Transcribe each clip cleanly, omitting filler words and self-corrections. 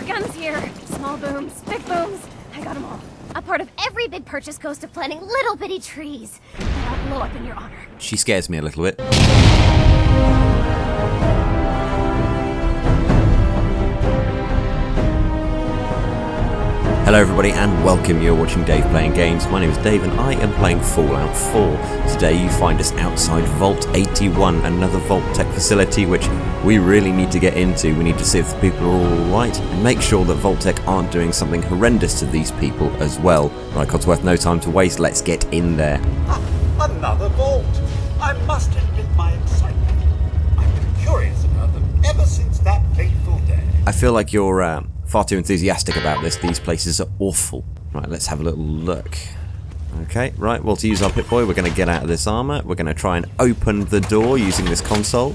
guns here. Small booms, big booms. I got them all. A part of every big purchase goes to planting little bitty trees that'll blow up in your honor. She scares me a little bit. Hello everybody and welcome, you're watching Dave Playing Games. My name is Dave and I am playing Fallout 4. Today you find us outside Vault 81, another Vault-Tec facility which we really need to get into. We need to see if the people are alright and make sure that Vault-Tec aren't doing something horrendous to these people as well. Right, Codsworth, no time to waste, let's get in there. Another vault! I must admit my excitement. I've been curious about them ever since that fateful day. I feel like you're far too enthusiastic about this. These places are awful. Right, let's have a little look. Okay, right, well, to use our Pip-Boy, we're going to get out of this armor. We're going to try and open the door using this console.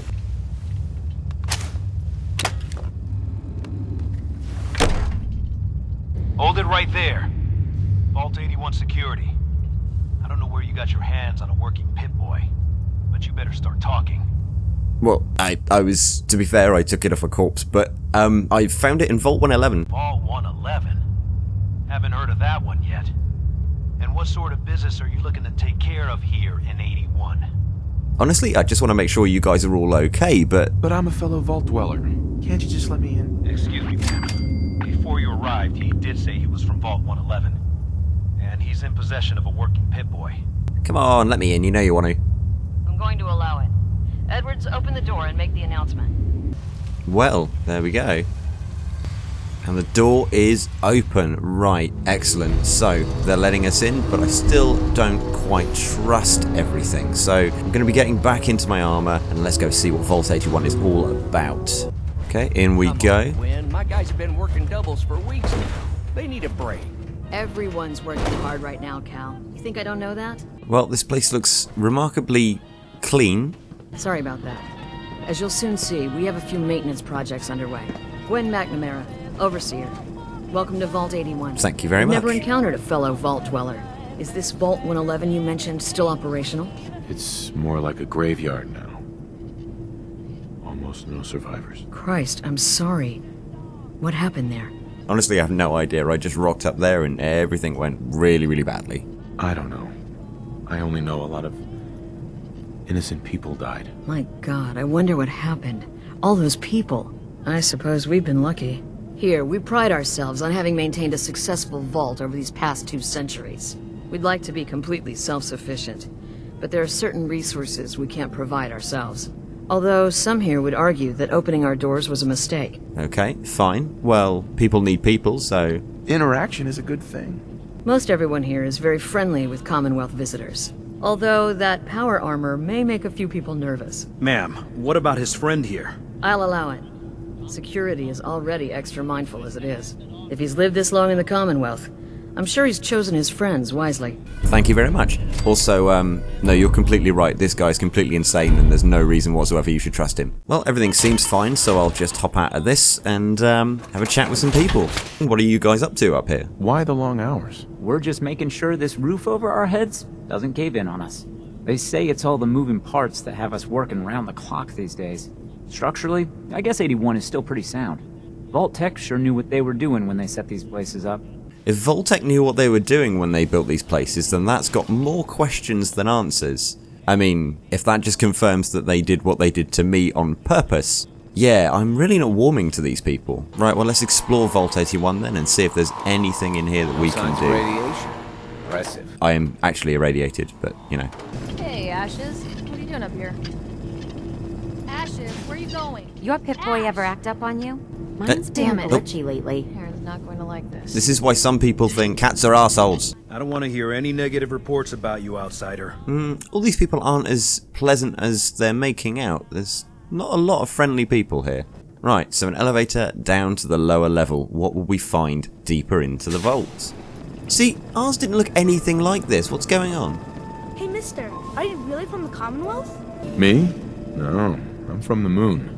Hold it right there. Vault 81 security. I don't know where you got your hands on a working Pip-Boy, but you better start talking. Well, I was, to be fair, I took it off a corpse, but I found it in Vault 111. Vault 111? Haven't heard of that one yet. And what sort of business are you looking to take care of here in 81? Honestly, I just want to make sure you guys are all okay, but... But I'm a fellow Vault Dweller. Can't you just let me in? Excuse me, ma'am. Before you arrived, he did say he was from Vault 111. And he's in possession of a working Pip-Boy. Come on, let me in, you know you want to. I'm going to allow it. Edwards, open the door and make the announcement. Well, there we go. And the door is open. Right, excellent. So, they're letting us in, but I still don't quite trust everything. So, I'm going to be getting back into my armor, and let's go see what Vault 81 is all about. Okay, in we go. Win. My guys have been working doubles for weeks now. They need a break. Everyone's working hard right now, Cal. You think I don't know that? Well, this place looks remarkably clean. Sorry about that. As you'll soon see, we have a few maintenance projects underway. Gwen McNamara, Overseer. Welcome to Vault 81. Thank you very much. Never encountered a fellow Vault Dweller. Is this Vault 111 you mentioned still operational? It's more like a graveyard now. Almost no survivors. Christ, I'm sorry. What happened there? Honestly, I have no idea. I just rocked up there and everything went really, really badly. I don't know. I only know a lot of innocent people died. My God, I wonder what happened. All those people. I suppose we've been lucky. Here, we pride ourselves on having maintained a successful vault over these past 2 centuries. We'd like to be completely self-sufficient, but there are certain resources we can't provide ourselves. Although some here would argue that opening our doors was a mistake. Okay, fine. Well, people need people, so... Interaction is a good thing. Most everyone here is very friendly with Commonwealth visitors. Although that power armor may make a few people nervous. Ma'am, what about his friend here? I'll allow it. Security is already extra mindful as it is. If he's lived this long in the Commonwealth, I'm sure he's chosen his friends wisely. Thank you very much. Also, no, you're completely right. This guy's completely insane and there's no reason whatsoever you should trust him. Well, everything seems fine, so I'll just hop out of this and have a chat with some people. What are you guys up to up here? Why the long hours? We're just making sure this roof over our heads doesn't cave in on us. They say it's all the moving parts that have us working round the clock these days. Structurally, I guess 81 is still pretty sound. Vault-Tec sure knew what they were doing when they set these places up. If Vault-Tec knew what they were doing when they built these places, then that's got more questions than answers. I mean, if that just confirms that they did what they did to me on purpose, yeah, I'm really not warming to these people. Right, well, let's explore Vault 81 then and see if there's anything in here that we can do. Radiation. Impressive. I am actually irradiated, but, you know. Hey, Ashes. What are you doing up here? Ashes, where are you going? Your Pip-Boy ever act up on you? Mine's been damn it. glitchy lately. Aaron's not going to like this. This is why some people think cats are assholes. I don't want to hear any negative reports about you, outsider. All these people aren't as pleasant as they're making out. There's not a lot of friendly people here. Right, so an elevator down to the lower level. What will we find deeper into the vault? See, ours didn't look anything like this. What's going on? Hey, mister, are you really from the Commonwealth? Me? No, I'm from the moon.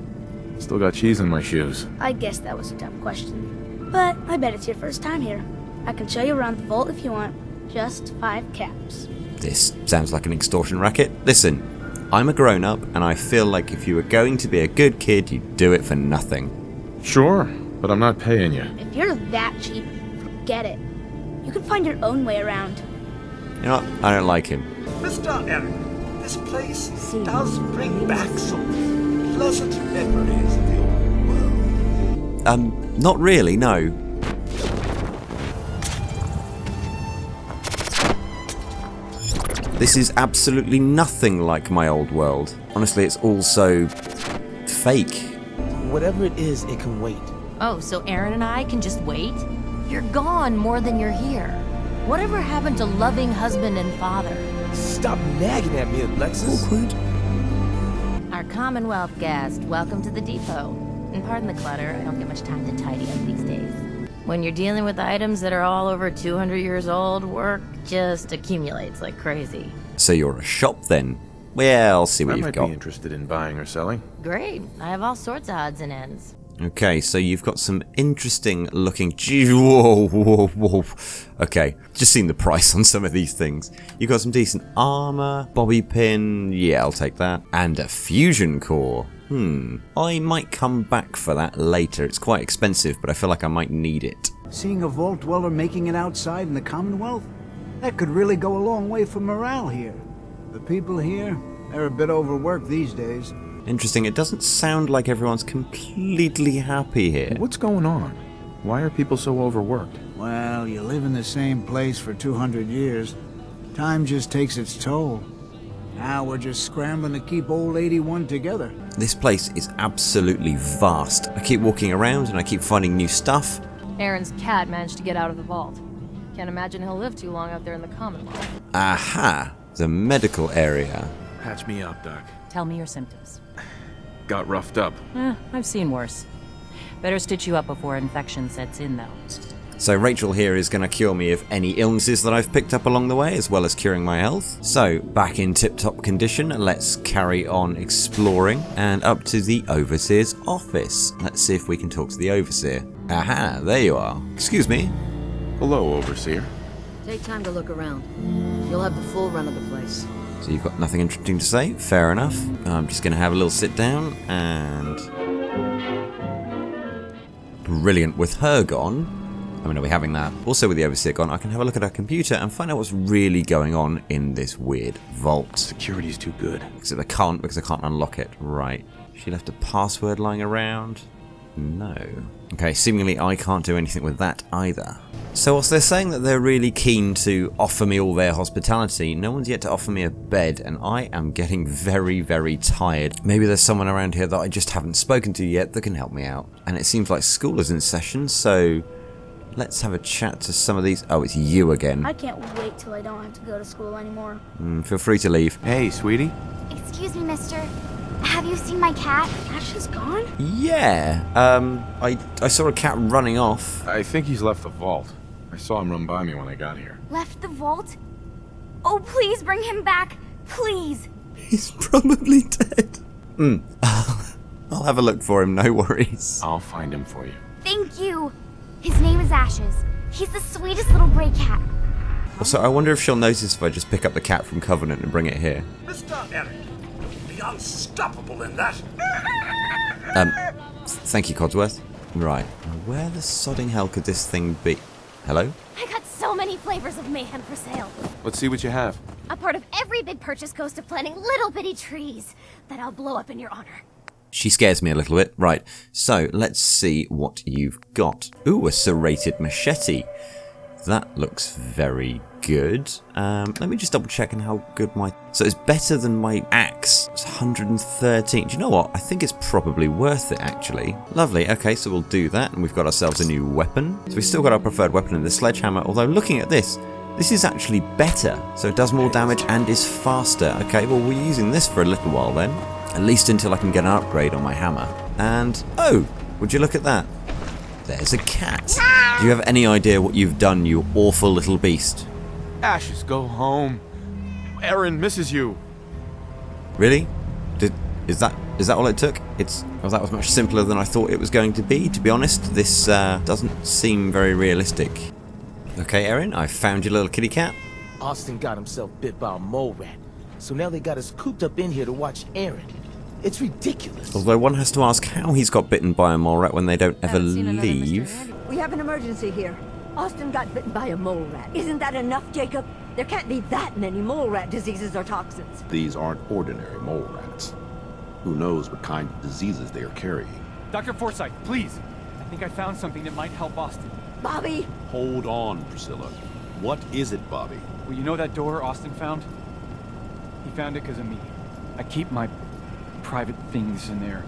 Still got cheese in my shoes. I guess that was a dumb question. But I bet it's your first time here. I can show you around the vault if you want. Just 5 caps. This sounds like an extortion racket. Listen, I'm a grown-up, and I feel like if you were going to be a good kid, you'd do it for nothing. Sure, But I'm not paying you. If you're that cheap, forget it. You can find your own way around. You know what? I don't like him. Mr. Erik, this place does bring back some pleasant memories of the old world. Not really, no. This is absolutely nothing like my old world. Honestly, it's all so fake. Whatever it is, it can wait. Oh, so Aaron and I can just wait? You're gone more than you're here. Whatever happened to loving husband and father? Stop nagging at me, Alexis. Awkward. Our Commonwealth guest, welcome to the depot. And pardon the clutter, I don't get much time to tidy up these days. When you're dealing with items that are all over 200 years old, work just accumulates like crazy. So you're a shop then? Well, I'll see what I you've might got. be interested in buying or selling. Great, I have all sorts of odds and ends. Okay, so you've got some interesting looking... Gee, whoa, whoa, whoa. Okay, just seen the price on some of these things. You've got some decent armor, bobby pin, yeah, I'll take that. And a fusion core. I might come back for that later. It's quite expensive, but I feel like I might need it. Seeing a Vault Dweller making it outside in the Commonwealth? That could really go a long way for morale here. The people here, they're a bit overworked these days. Interesting, it doesn't sound like everyone's completely happy here. What's going on? Why are people so overworked? Well, you live in the same place for 200 years. Time just takes its toll. Now we're just scrambling to keep old 81 together. This place is absolutely vast. I keep walking around and I keep finding new stuff. Aaron's cat managed to get out of the vault. Can't imagine he'll live too long out there in the Commonwealth. Aha! The medical area. Patch me up, Doc. Tell me your symptoms. Got roughed up. I've seen worse. Better stitch you up before infection sets in, though. So Rachel here is going to cure me of any illnesses that I've picked up along the way, as well as curing my health. So, back in tip-top condition, let's carry on exploring, and up to the Overseer's office. Let's see if we can talk to the Overseer. Aha, there you are. Excuse me. Hello, Overseer. Take time to look around. You'll have the full run of the place. So you've got nothing interesting to say? Fair enough. I'm just going to have a little sit down, and... Brilliant. With her gone... I'm going to be having that. Also with the Overseer gone, I can have a look at her computer and find out what's really going on in this weird vault. Security's too good. Except I can't, because I can't unlock it. Right. She left a password lying around? No. Okay, seemingly I can't do anything with that either. So whilst they're saying that they're really keen to offer me all their hospitality, no one's yet to offer me a bed, and I am getting very, very tired. Maybe there's someone around here that I just haven't spoken to yet that can help me out. And it seems like school is in session, so... Let's have a chat to some of these... Oh, it's you again. I can't wait till I don't have to go to school anymore. Feel free to leave. Hey, sweetie. Excuse me, mister. Have you seen my cat? Ash is gone? Yeah. I saw a cat running off. I think he's left the vault. I saw him run by me when I got here. Left the vault? Oh, please bring him back. Please. He's probably dead. I'll have a look for him, no worries. I'll find him for you. Thank you. His name is Ashes. He's the sweetest little gray cat. Also, I wonder if she'll notice if I just pick up the cat from Covenant and bring it here. Mr. Erik, be unstoppable in that. Thank you, Codsworth. Right. Where the sodding hell could this thing be? Hello? I got so many flavors of mayhem for sale. Let's see what you have. A part of every big purchase goes to planting little bitty trees that I'll blow up in your honor. She scares me a little bit. Right, so let's see what you've got. Ooh, a serrated machete. That looks very good. Let me just double check on how good my... So it's better than my axe. It's 113. Do you know what? I think it's probably worth it, actually. Lovely. Okay, so we'll do that. And we've got ourselves a new weapon. So we've still got our preferred weapon in the sledgehammer. Although looking at this is actually better. So it does more damage and is faster. Okay, well, we're using this for a little while then. At least until I can get an upgrade on my hammer. And, oh, would you look at that? There's a cat. Do you have any idea what you've done, you awful little beast? Ashes, go home. Aaron misses you. Really? Is that all it took? Well, that was much simpler than I thought it was going to be. To be honest, this doesn't seem very realistic. Okay, Erin, I found your little kitty cat. Austin got himself bit by a mole rat, so now they got us cooped up in here to watch Aaron. It's ridiculous. Although one has to ask how he's got bitten by a mole rat when they don't ever leave. We have an emergency here. Austin got bitten by a mole rat. Isn't that enough, Jacob? There can't be that many mole rat diseases or toxins. These aren't ordinary mole rats. Who knows what kind of diseases they are carrying. Dr. Forsyth, please. I think I found something that might help Austin. Bobby! Hold on, Priscilla. What is it, Bobby? Well, you know that door Austin found? He found it because of me. I keep my private things in there.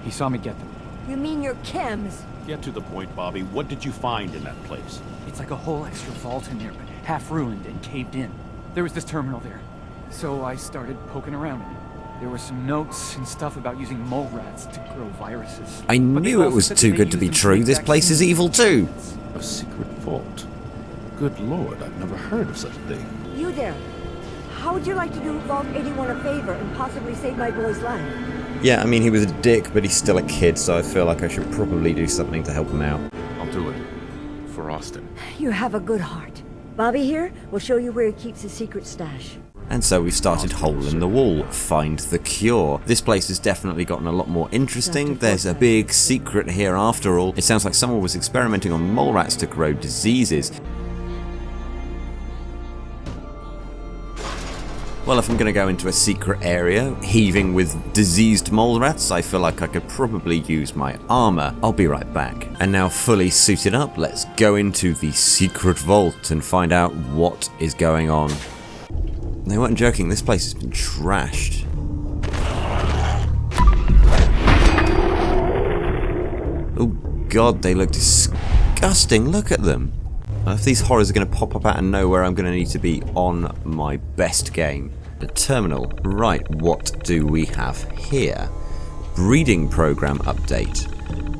He saw me get them. You mean your chems? Get to the point, Bobby. What did you find in that place? It's like a whole extra vault in there, but half ruined and caved in. There was this terminal there. So I started poking around in it. There were some notes and stuff about using mole rats to grow viruses. I knew it was too good to be true. This place is evil too. A secret vault. Good lord, I've never heard of such a thing. You there. How would you like to do Vault 81 a favor and possibly save my boy's life? Yeah, I mean, he was a dick, but he's still a kid, so I feel like I should probably do something to help him out. I'll do it. For Austin. You have a good heart. Bobby here will show you where he keeps his secret stash. And so we've started Hole in the Wall, Find the Cure. This place has definitely gotten a lot more interesting. There's a big secret here after all. It sounds like someone was experimenting on mole rats to grow diseases. Well, if I'm going to go into a secret area, heaving with diseased mole rats, I feel like I could probably use my armor. I'll be right back. And now fully suited up, let's go into the secret vault and find out what is going on. They weren't joking, this place has been trashed. Oh god, they look disgusting, look at them. If these horrors are going to pop up out of nowhere, I'm going to need to be on my best game. The terminal. Right, what do we have here? Breeding program update.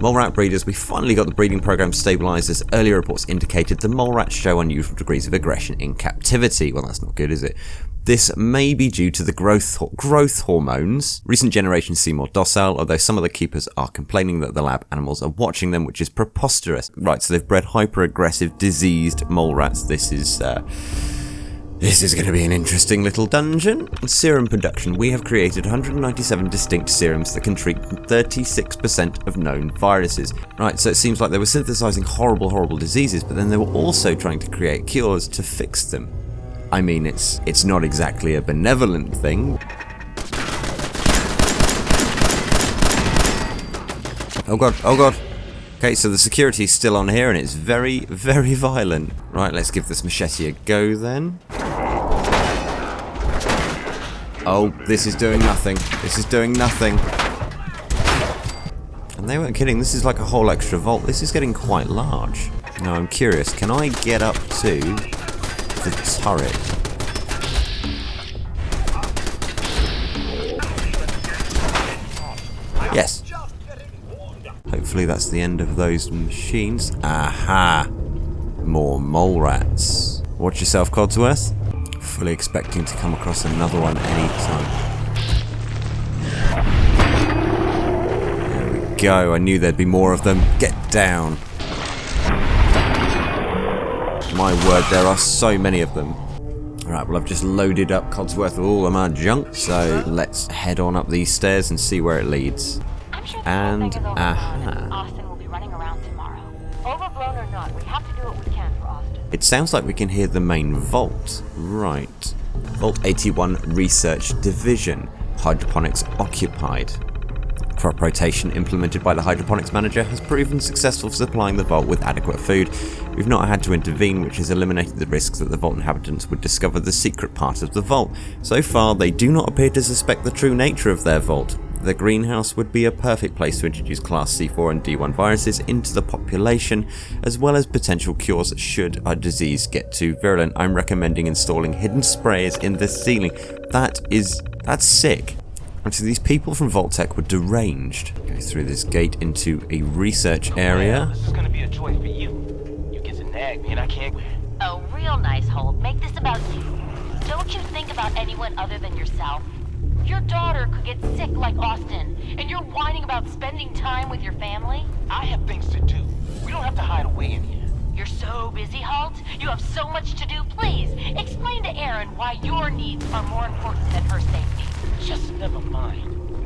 Mole rat breeders, we finally got the breeding program stabilized, as earlier reports indicated the mole rats show unusual degrees of aggression in captivity. Well, that's not good, is it? This may be due to the growth hormones. Recent generations seem more docile, although some of the keepers are complaining that the lab animals are watching them, which is preposterous. Right, so they've bred hyper-aggressive, diseased mole rats. This is going to be an interesting little dungeon. Serum production. We have created 197 distinct serums that can treat 36% of known viruses. Right, so it seems like they were synthesizing horrible, horrible diseases, but then they were also trying to create cures to fix them. I mean, it's not exactly a benevolent thing. Oh god, oh god. Okay, so the security's still on here and it's very, very violent. Right, let's give this machete a go then. Oh, this is doing nothing. This is doing nothing. And they weren't kidding, this is like a whole extra vault. This is getting quite large. Now I'm curious, can I get up to the turret? Yes. Hopefully that's the end of those machines. Aha! More mole rats. Watch yourself, Codsworth. Fully expecting to come across another one anytime. There we go. I knew there'd be more of them. Get down. My word, there are so many of them. Alright, well I've just loaded up Codsworth with all of my junk, so let's head on up these stairs and see where it leads. And, aha. Austin will be running around tomorrow. Overblown or not, we have to do what we can for Austin. It sounds like we can hear the main vault. Right. Vault 81 Research Division. Hydroponics occupied. Crop rotation implemented by the hydroponics manager has proven successful for supplying the vault with adequate food. We've not had to intervene, which has eliminated the risks that the vault inhabitants would discover the secret part of the vault. So far, they do not appear to suspect the true nature of their vault. The greenhouse would be a perfect place to introduce Class C4 and D1 viruses into the population, as well as potential cures should a disease get too virulent. I'm recommending installing hidden sprayers in the ceiling. That's sick. And so these people from Vault-Tec were deranged. Go through this gate into a research area. This is gonna be a joy for you. You get to nag me and I can't. Oh, real nice, Holt. Make this about you. Don't you think about anyone other than yourself? Your daughter could get sick like Austin, and you're whining about spending time with your family? I have things to do. We don't have to hide away in here. You're so busy, Holt. You have so much to do. Please, explain to Erin why your needs are more important than her safety. Just never mind.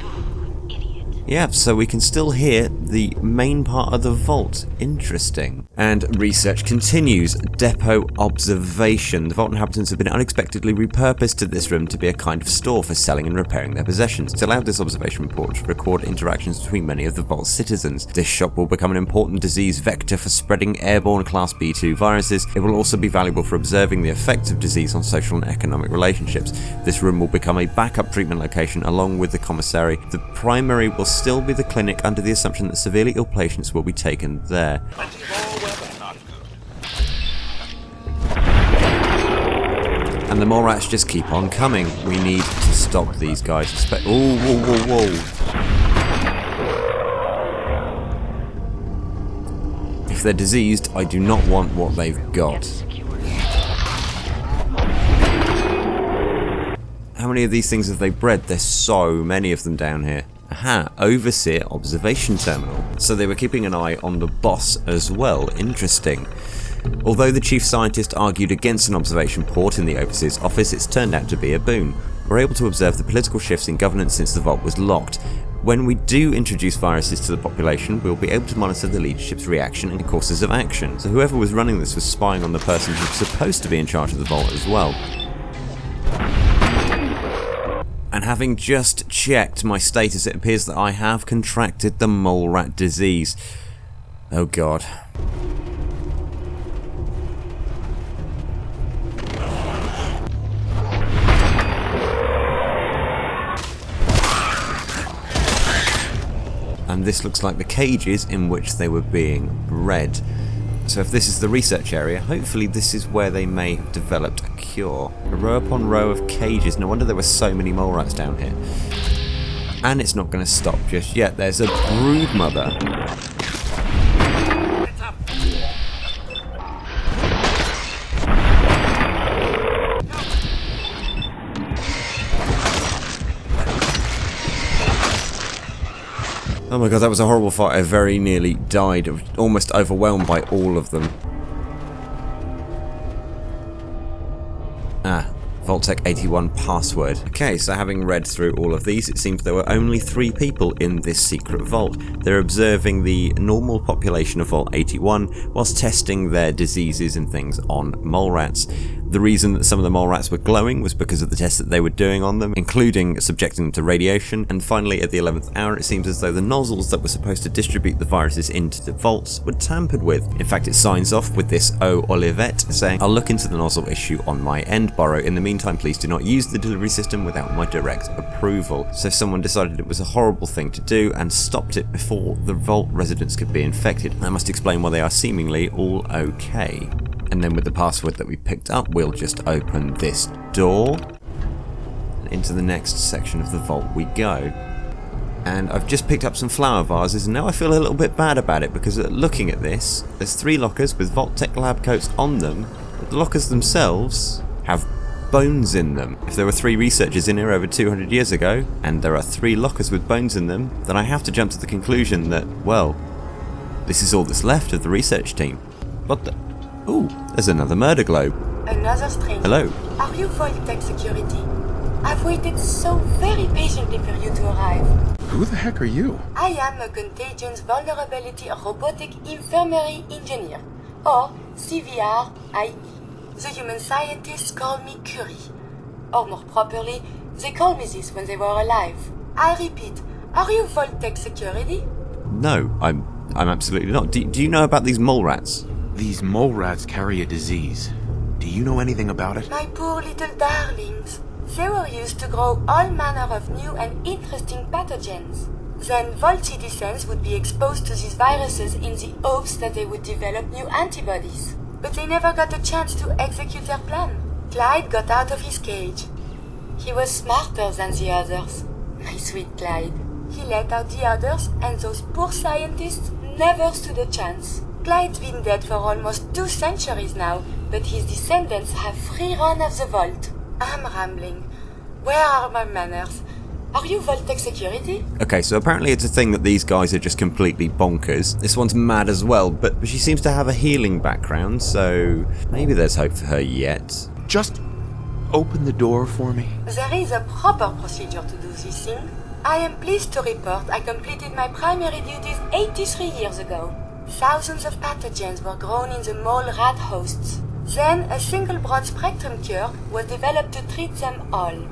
Yeah, so we can still hear the main part of the vault. Interesting. And research continues. Depot observation. The vault inhabitants have been unexpectedly repurposed to this room to be a kind of store for selling and repairing their possessions. It's allowed this observation report to record interactions between many of the vault's citizens. This shop will become an important disease vector for spreading airborne Class B2 viruses. It will also be valuable for observing the effects of disease on social and economic relationships. This room will become a backup treatment location along with the commissary. The primary will still be the clinic under the assumption that severely ill patients will be taken there. And the mole rats just keep on coming. We need to stop these guys. Oh, whoa, whoa, whoa. If they're diseased, I do not want what they've got. How many of these things have they bred? There's so many of them down here. Aha, Overseer Observation Terminal. So they were keeping an eye on the boss as well. Interesting. Although the chief scientist argued against an observation port in the Overseer's office, it's turned out to be a boon. We're able to observe the political shifts in governance since the vault was locked. When we do introduce viruses to the population, we'll be able to monitor the leadership's reaction and courses of action. So whoever was running this was spying on the person who's supposed to be in charge of the vault as well. And having just checked my status, it appears that I have contracted the mole rat disease. Oh god. And this looks like the cages in which they were being bred. So if this is the research area, hopefully this is where they may have developed a cure. A row upon row of cages. No wonder there were so many mole rats down here. And it's not going to stop just yet. There's a brood mother. Oh my god, that was a horrible fight. I very nearly died. I was almost overwhelmed by all of them. Ah, Vault-Tec 81 password. Okay, so having read through all of these, it seems there were only 3 people in this secret vault. They're observing the normal population of Vault 81 whilst testing their diseases and things on mole rats. The reason that some of the mole rats were glowing was because of the tests that they were doing on them, including subjecting them to radiation. And finally, at the 11th hour, it seems as though the nozzles that were supposed to distribute the viruses into the vaults were tampered with. In fact, it signs off with this O Olivet saying, "I'll look into the nozzle issue on my end, Borrow. In the meantime, please do not use the delivery system without my direct approval." So someone decided it was a horrible thing to do and stopped it before the vault residents could be infected. That must explain why they are seemingly all okay. And then with the password that we picked up, we'll just open this door. And into the next section of the vault we go. And I've just picked up some flower vases, and now I feel a little bit bad about it, because looking at this, there's 3 lockers with Vault-Tec lab coats on them, but the lockers themselves have bones in them. If there were 3 researchers in here over 200 years ago, and there are 3 lockers with bones in them, then I have to jump to the conclusion that, well, this is all that's left of the research team. What the... Ooh, there's another murder globe. Another stranger. Hello. Are you Vault-Tec security? I've waited so very patiently for you to arrive. Who the heck are you? I am a Contagions Vulnerability Robotic Infirmary Engineer, or CVR-IE. The human scientists call me Curie. Or more properly, they called me this when they were alive. I repeat, are you Vault-Tec security? No, I'm absolutely not. Do you know about these mole rats? These mole rats carry a disease. Do you know anything about it? My poor little darlings. They were used to grow all manner of new and interesting pathogens. Then Vault citizens would be exposed to these viruses in the hopes that they would develop new antibodies. But they never got a chance to execute their plan. Clyde got out of his cage. He was smarter than the others. My sweet Clyde. He let out the others, and those poor scientists never stood a chance. Clyde's been dead for almost 2 centuries now, but his descendants have free run of the vault. I'm rambling. Where are my manners? Are you Vault-Tec security? Okay, so apparently it's a thing that these guys are just completely bonkers. This one's mad as well, but she seems to have a healing background, so maybe there's hope for her yet. Just open the door for me. There is a proper procedure to do this thing. I am pleased to report I completed my primary duties 83 years ago. Thousands of pathogens were grown in the mole rat hosts. Then a single broad-spectrum cure was developed to treat them all.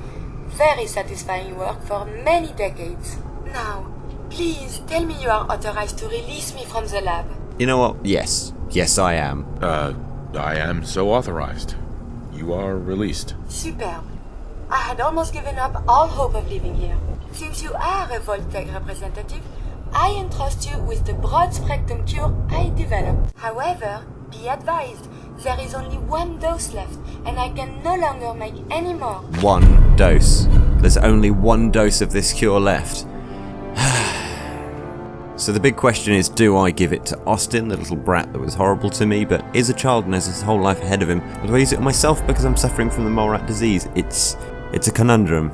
Very satisfying work for many decades. Now, please tell me you are authorized to release me from the lab. You know what? Yes. Yes, I am. I am so authorized. You are released. Superb. I had almost given up all hope of living here. Since you are a Vault-Tec representative, I entrust you with the broad-spectrum cure I developed. However, be advised, there is only one dose left, and I can no longer make any more. One dose. There's only one dose of this cure left. So the big question is, do I give it to Austin, the little brat that was horrible to me, but is a child and has his whole life ahead of him? Or do I use it on myself because I'm suffering from the mole rat disease? It's a conundrum.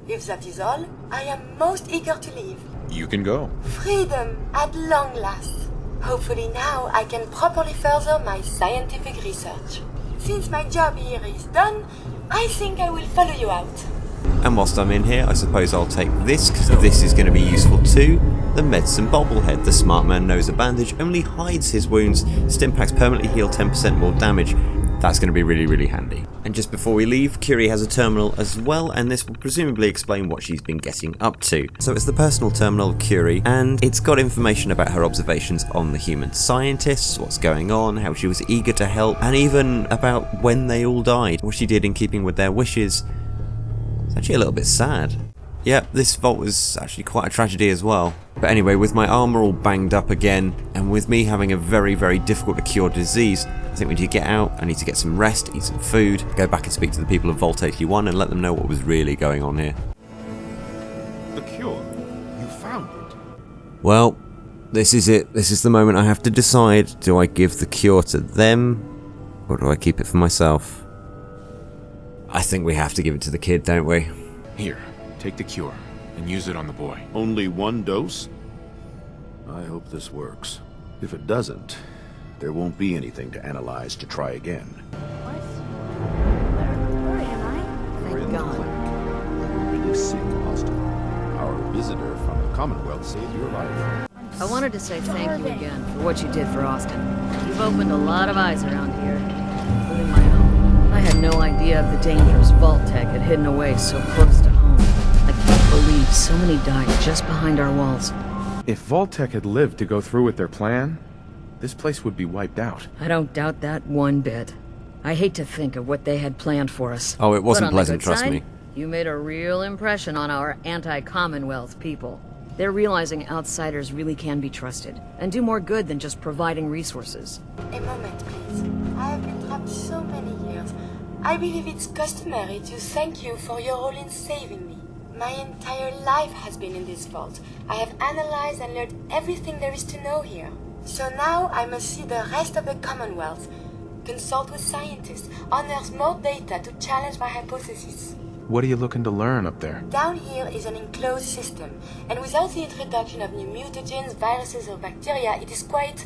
If that is all, I am most eager to leave. You can go. Freedom at long last. Hopefully now I can properly further my scientific research. Since my job here is done, I think I will follow you out. And whilst I'm in here, I suppose I'll take this, because this is going to be useful too. The medicine bobblehead. The smart man knows a bandage only hides his wounds. Stimpaks permanently heal 10% more damage. That's going to be really, really handy. And just before we leave, Curie has a terminal as well, and this will presumably explain what she's been getting up to. So it's the personal terminal of Curie, and it's got information about her observations on the human scientists, what's going on, how she was eager to help, and even about when they all died, what she did in keeping with their wishes. It's actually a little bit sad. Yeah, this vault was actually quite a tragedy as well. But anyway, with my armour all banged up again, and with me having a very, very difficult to cure disease, I think we need to get out. I need to get some rest, eat some food, go back and speak to the people of Vault-81 and let them know what was really going on here. The cure. You found it. Well, this is it. This is the moment I have to decide. Do I give the cure to them, or do I keep it for myself? I think we have to give it to the kid, don't we? Here, take the cure and use it on the boy. Only one dose? I hope this works. If it doesn't, there won't be anything to analyze to try again. Where am I? We're in the clinic. You're really sick, Austin. Our visitor from the Commonwealth saved your life. I wanted to say thank you again for what you did for Austin. You've opened a lot of eyes around here, including my own. I had no idea of the dangers Vault-Tec had hidden away so close to home. I can't believe so many died just behind our walls. If Vault-Tec had lived to go through with their plan, this place would be wiped out. I don't doubt that one bit. I hate to think of what they had planned for us. Oh, it wasn't But on the pleasant, good trust side, me. You made a real impression on our anti-Commonwealth people. They're realizing outsiders really can be trusted, and do more good than just providing resources. A moment, please. I have been trapped so many years. I believe it's customary to thank you for your role in saving me. My entire life has been in this vault. I have analyzed and learned everything there is to know here. So now I must see the rest of the Commonwealth, consult with scientists, unearth more data to challenge my hypothesis. What are you looking to learn up there? Down here is an enclosed system, and without the introduction of new mutagens, viruses or bacteria, it is quite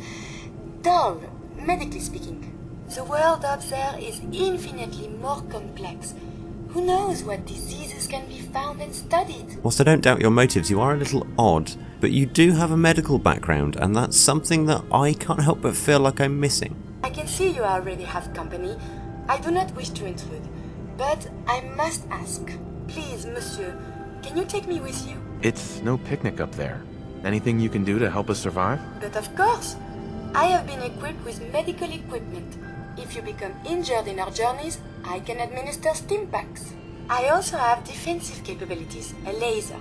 dull, medically speaking. The world up there is infinitely more complex. Who knows what diseases can be found and studied? Whilst I don't doubt your motives, you are a little odd, but you do have a medical background, and that's something that I can't help but feel like I'm missing. I can see you already have company. I do not wish to intrude, but I must ask. Please, monsieur, can you take me with you? It's no picnic up there. Anything you can do to help us survive? But of course. I have been equipped with medical equipment. If you become injured in our journeys, I can administer Stimpaks. I also have defensive capabilities, a laser.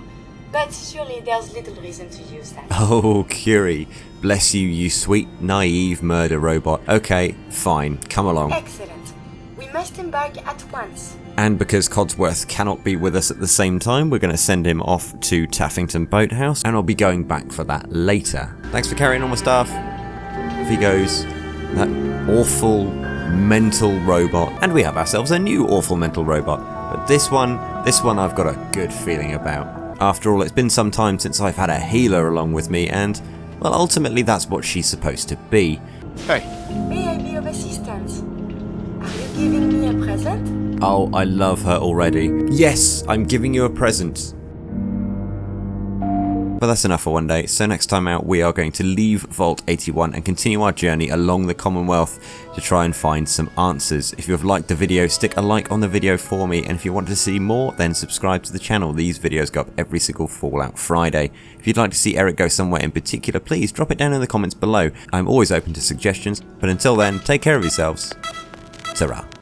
But surely there's little reason to use that. Oh, Curie. Bless you, you sweet, naive murder robot. Okay, fine. Come along. Excellent. We must embark at once. And because Codsworth cannot be with us at the same time, we're going to send him off to Taffington Boathouse, and I'll be going back for that later. Thanks for carrying on my stuff. Off he goes. That awful mental robot. And we have ourselves a new awful mental robot. But this one I've got a good feeling about. After all, it's been some time since I've had a healer along with me, and, well, ultimately that's what she's supposed to be. Hey. May I be of assistance? Are you giving me a present? Oh, I love her already. Yes, I'm giving you a present. But that's enough for one day, so next time out we are going to leave Vault 81 and continue our journey along the Commonwealth to try and find some answers. If you have liked the video, stick a like on the video for me, and if you want to see more, then subscribe to the channel. These videos go up every single Fallout Friday. If you'd like to see Erik go somewhere in particular, please drop it down in the comments below. I'm always open to suggestions, but until then, take care of yourselves. Ta-ra.